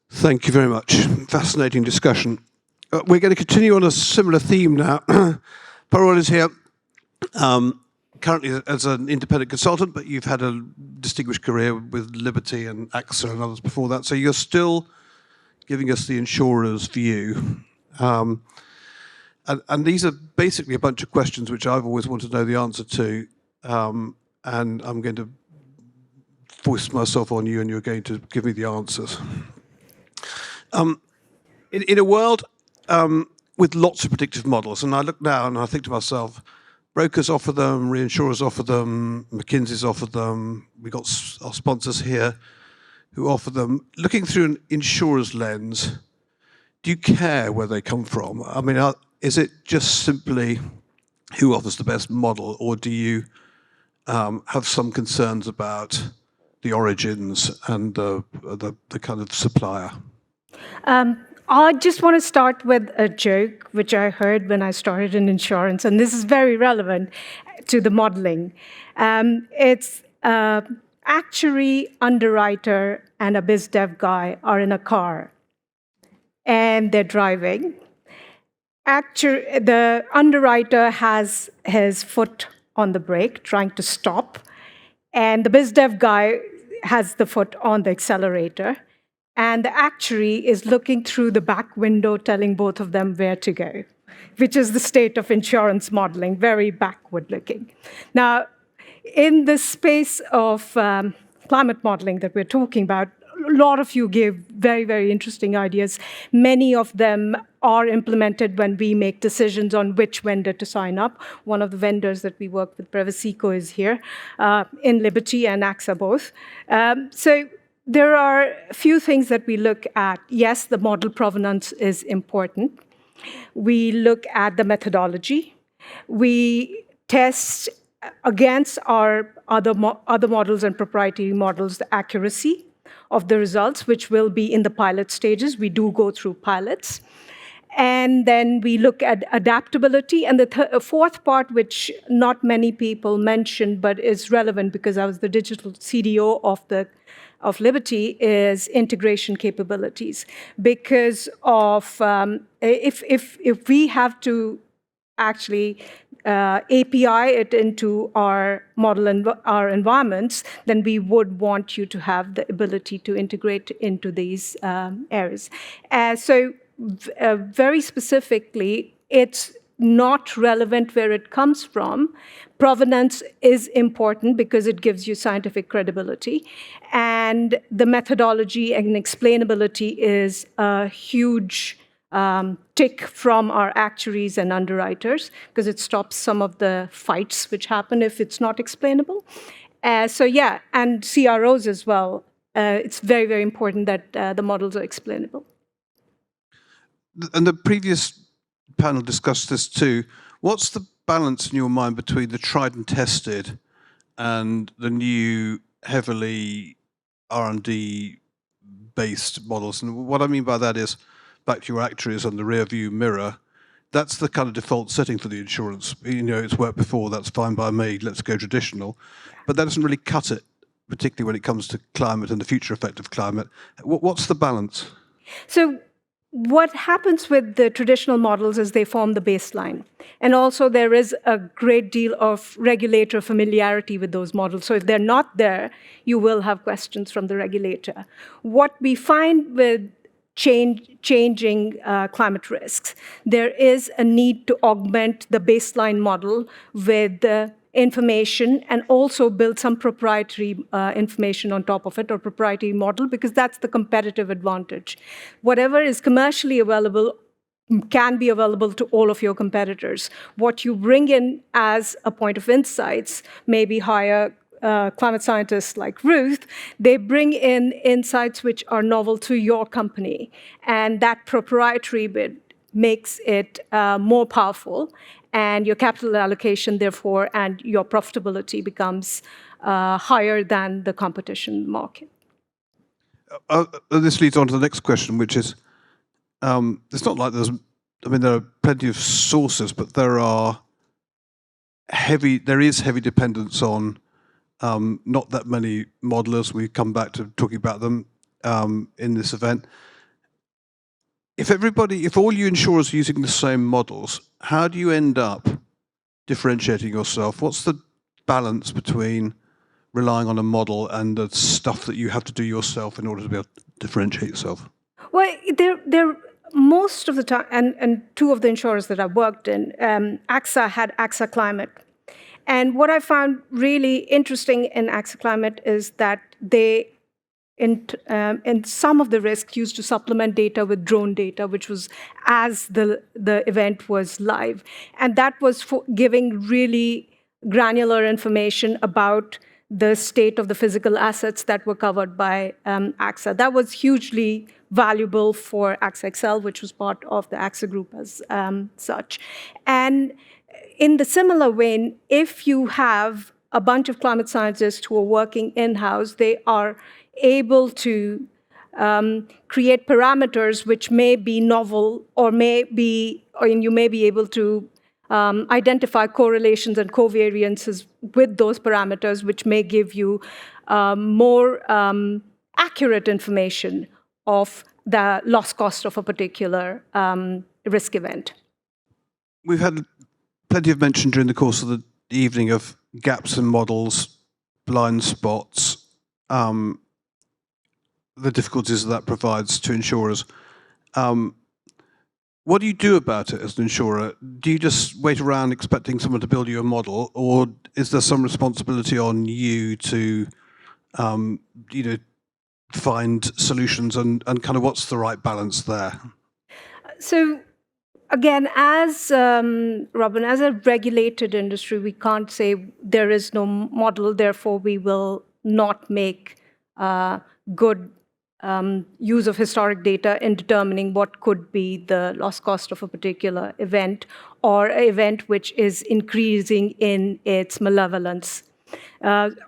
Thank you very much. Fascinating discussion. We're going to continue on a similar theme now. Parul is here, currently as an independent consultant, but you've had a distinguished career with Liberty and AXA and others before that. So you're still giving us the insurer's view. And these are basically a bunch of questions which I've always wanted to know the answer to. And I'm going to voice myself on you, and you're going to give me the answers. In a world with lots of predictive models, and I look now and I think to myself, brokers offer them, reinsurers offer them, McKinsey's offer them, we've got our sponsors here who offer them. Looking through an insurer's lens, do you care where they come from? I mean, is it just simply who offers the best model, or do you have some concerns about the origins and the kind of supplier? I just want to start with a joke which I heard when I started in insurance, and this is very relevant to the modeling. It's actuary, underwriter, and a biz dev guy are in a car, and they're driving. The underwriter has his foot on the brake, trying to stop, and the biz dev guy has the foot on the accelerator. And the actuary is looking through the back window, telling both of them where to go, which is the state of insurance modeling, very backward looking. Now, in the space of climate modeling that we're talking about, a lot of you gave very, very interesting ideas. Many of them are implemented when we make decisions on which vendor to sign up. One of the vendors that we work with, Prevasico, is here, in Liberty and AXA both. So there are a few things that we look at. Yes, the model provenance is important. We look at the methodology. We test against our other models and proprietary models the accuracy of the results, which will be in the pilot stages. We do go through pilots. And then we look at adaptability. And the fourth part, which not many people mention, but is relevant because I was the digital CDO of Liberty, is integration capabilities. Because of if we have to actually API it into our model and our environments, then we would want you to have the ability to integrate into these areas. So very specifically, it's not relevant where it comes from. Provenance is important because it gives you scientific credibility. And the methodology and explainability is a huge tick from our actuaries and underwriters, because it stops some of the fights which happen if it's not explainable. So yeah, and CROs as well. It's very, very important that the models are explainable. And the previous panel discussed this too. What's the balance in your mind between the tried and tested and the new heavily R&D based models? And what I mean by that is, back to your actuaries on the rear view mirror, that's the kind of default setting for the insurance. You know, it's worked before, that's fine by me, let's go traditional. But that doesn't really cut it, particularly when it comes to climate and the future effect of climate. What's the balance? So what happens with the traditional models is they form the baseline. And also there is a great deal of regulator familiarity with those models. So if they're not there, you will have questions from the regulator. What we find with changing climate risks, there is a need to augment the baseline model with information and also build some proprietary information on top of it, or proprietary model, because that's the competitive advantage. Whatever is commercially available can be available to all of your competitors. What you bring in as a point of insights, maybe hire climate scientists like Ruth, they bring in insights which are novel to your company. And that proprietary bit makes it more powerful. And your capital allocation, therefore, and your profitability becomes higher than the competition market. This leads on to the next question, which is, it's not like there are plenty of sources, but there is heavy dependence on not that many modelers. We come back to talking about them in this event. if all you insurers are using the same models, how do you end up differentiating yourself? What's the balance between relying on a model and the stuff that you have to do yourself in order to be able to differentiate yourself? Well, there most of the time, and two of the insurers that I worked in, AXA had AXA Climate. And what I found really interesting in AXA Climate is that they, in some of the risks, used to supplement data with drone data, which was as the event was live. And that was for giving really granular information about the state of the physical assets that were covered by AXA. That was hugely valuable for AXA XL, which was part of the AXA group as such. And in the similar vein, if you have a bunch of climate scientists who are working in-house, they are able to create parameters which may be novel or you may be able to identify correlations and covariances with those parameters, which may give you more accurate information of the loss cost of a particular risk event. We've had plenty of mention during the course of the evening of gaps in models, blind spots, the difficulties that provides to insurers. What do you do about it as an insurer? Do you just wait around expecting someone to build you a model, or is there some responsibility on you to, find solutions and kind of what's the right balance there? So again, as Robin, as a regulated industry, we can't say there is no model, therefore we will not make good use of historic data in determining what could be the loss cost of a particular event or an event which is increasing in its malevolence.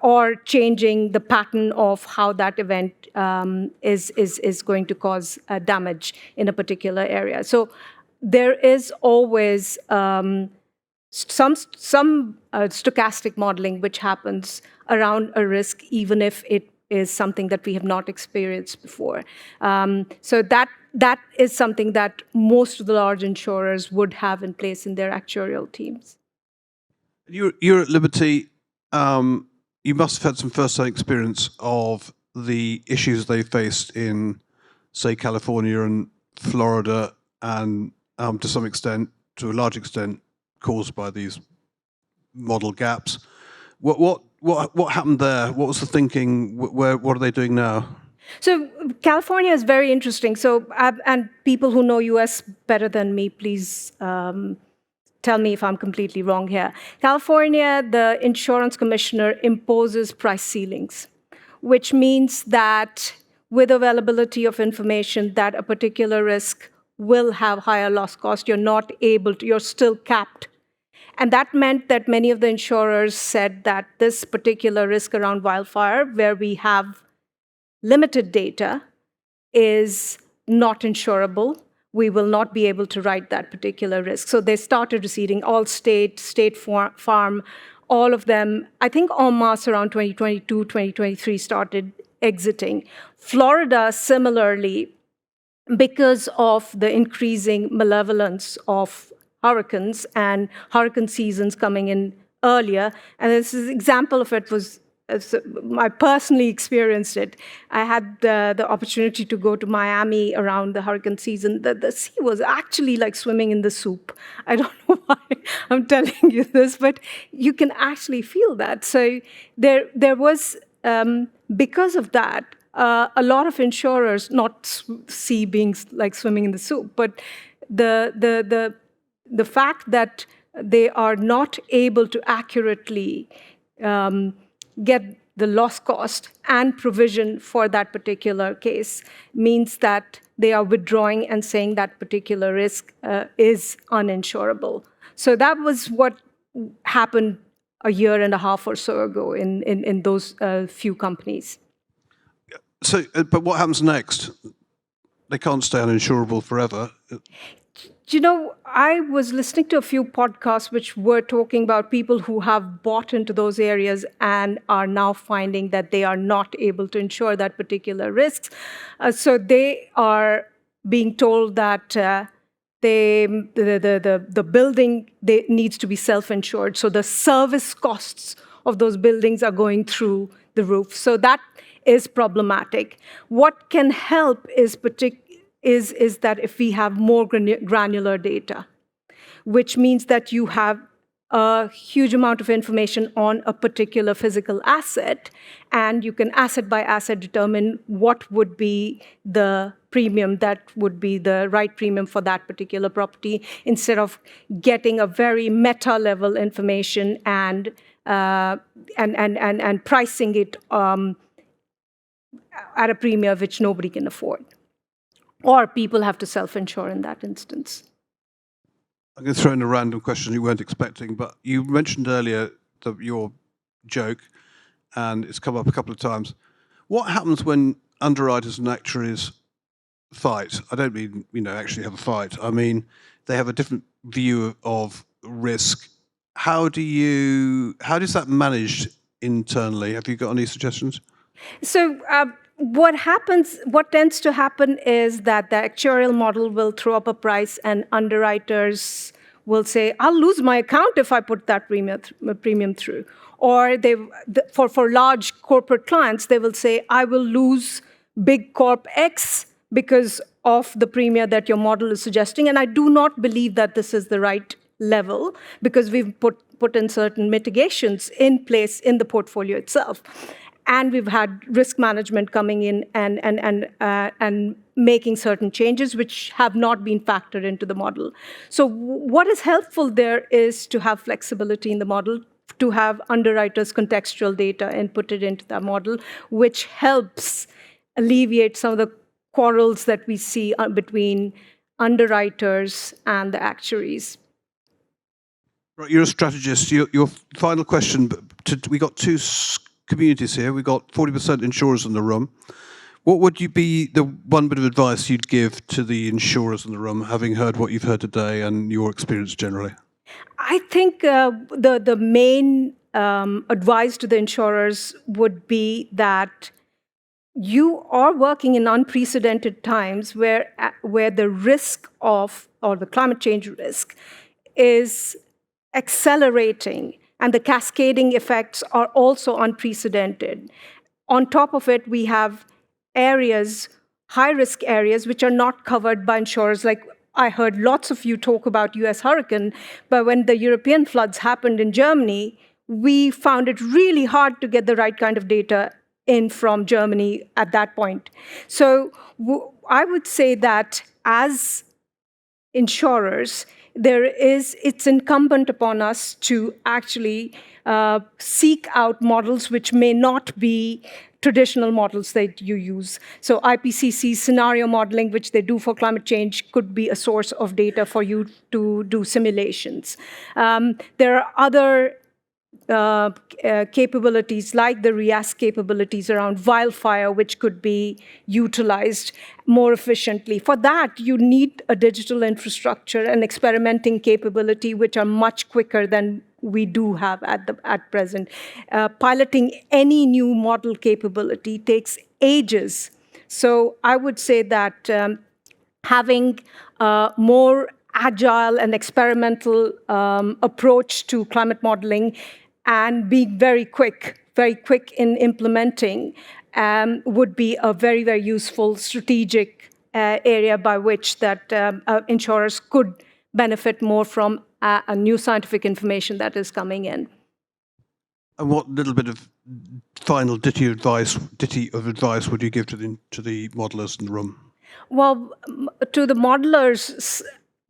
Or changing the pattern of how that event is going to cause damage in a particular area. So there is always some stochastic modeling which happens around a risk, even if it is something that we have not experienced before. So that is something that most of the large insurers would have in place in their actuarial teams. You're at Liberty. You must have had some first-hand experience of the issues they faced in, say, California and Florida, and to some extent, to a large extent, caused by these model gaps. What happened there? What was the thinking? What are they doing now? So California is very interesting. So and people who know US better than me, please tell me if I'm completely wrong here. California, the insurance commissioner imposes price ceilings, which means that with availability of information that a particular risk will have higher loss cost, you're still capped. And that meant that many of the insurers said that this particular risk around wildfire, where we have limited data, is not insurable. We will not be able to write that particular risk. So they started receding. Allstate, State Farm, all of them, I think en masse around 2022, 2023 started exiting. Florida, similarly, because of the increasing malevolence of hurricanes and hurricane seasons coming in earlier, and this is an example of it was, I personally experienced it. I had the opportunity to go to Miami around the hurricane season. The sea was actually like swimming in the soup. I don't know why I'm telling you this, but you can actually feel that. So there was, because of that, a lot of insurers, not sea being like swimming in the soup, but the fact that they are not able to accurately get the loss cost and provision for that particular case means that they are withdrawing and saying that particular risk is uninsurable. So that was what happened a year and a half or so ago in those few companies. So, but what happens next? They can't stay uninsurable forever. You know, I was listening to a few podcasts which were talking about people who have bought into those areas and are now finding that they are not able to insure that particular risk. So they are being told that the building needs to be self-insured. So the service costs of those buildings are going through the roof. So that is problematic. What can help is that if we have more granular data, which means that you have a huge amount of information on a particular physical asset, and you can asset by asset determine what would be the premium that would be the right premium for that particular property, instead of getting a very meta level information and pricing it at a premium which nobody can afford, or people have to self-insure in that instance. I'm going to throw in a random question you weren't expecting, but you mentioned earlier your joke, and it's come up a couple of times. What happens when underwriters and actuaries fight? I don't mean, actually have a fight. I mean, they have a different view of risk. How does that managed internally? Have you got any suggestions? So what tends to happen is that the actuarial model will throw up a price, and underwriters will say, I'll lose my account if I put that premium through. Or for large corporate clients, they will say, I will lose big corp X because of the premium that your model is suggesting. And I do not believe that this is the right level, because we've put in certain mitigations in place in the portfolio itself. And we've had risk management coming in and making certain changes which have not been factored into the model. So what is helpful there is to have flexibility in the model, to have underwriters' contextual data and put it into the model, which helps alleviate some of the quarrels that we see between underwriters and the actuaries. Right, you're a strategist. Your final question. We got two communities here. We've got 40% insurers in the room. What would be the one bit of advice you'd give to the insurers in the room, having heard what you've heard today and your experience generally? I think the main advice to the insurers would be that you are working in unprecedented times where the risk or the climate change risk is accelerating, and the cascading effects are also unprecedented. On top of it, we have high-risk areas, which are not covered by insurers. Like I heard lots of you talk about US hurricane, but when the European floods happened in Germany, we found it really hard to get the right kind of data in from Germany at that point. So I would say that as insurers, it's incumbent upon us to actually seek out models which may not be traditional models that you use. So IPCC scenario modeling, which they do for climate change, could be a source of data for you to do simulations. There are other capabilities like the RIAS capabilities around wildfire, which could be utilized more efficiently. For that, you need a digital infrastructure and experimenting capability, which are much quicker than we do have at present. Piloting any new model capability takes ages. So I would say that having more agile and experimental approach to climate modeling and being very quick in implementing would be a very, very useful strategic area by which that insurers could benefit more from a new scientific information that is coming in. And what little bit of final ditty of advice would you give to the modelers in the room? Well, to the modelers,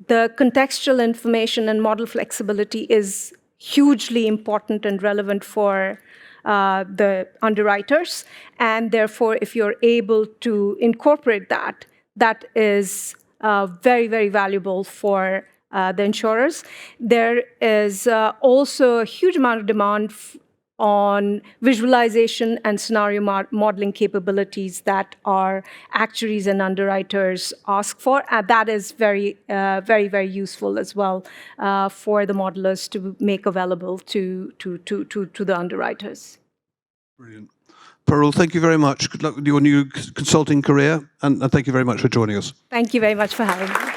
the contextual information and model flexibility is hugely important and relevant for the underwriters. And therefore, if you're able to incorporate that, that is very, very valuable for the insurers. There is also a huge amount of demand on visualization and scenario modeling capabilities that our actuaries and underwriters ask for. That is very, very useful as well for the modelers to make available to the underwriters. Brilliant. Parul, thank you very much. Good luck with your new consulting career, and thank you very much for joining us. Thank you very much for having me.